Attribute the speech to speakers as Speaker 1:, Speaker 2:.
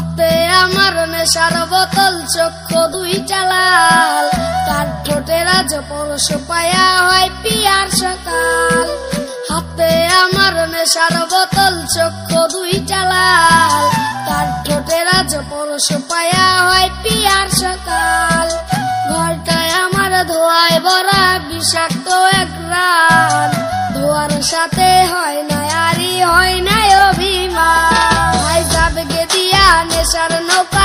Speaker 1: হাতে আমার নেশার বোতল, চক্ষু দুইটা লাল, তার ঠোঁটের আজ পরশ পায়া হয় পিয়ার সকাল। হাতে আমার নেশার বোতল, চক্ষু দুইটা লাল, তার ঠোঁটের আজ পরশ পায়া হয় পিয়ার সকাল। ঘরটায় আমার ধোঁয়ায় ভরা বিষাক্ত এক রান, ধোয়ার সাথে হয় না আরি হয় না অভিমান। ভাই যাবে গে দিয়া নেশার নৌকা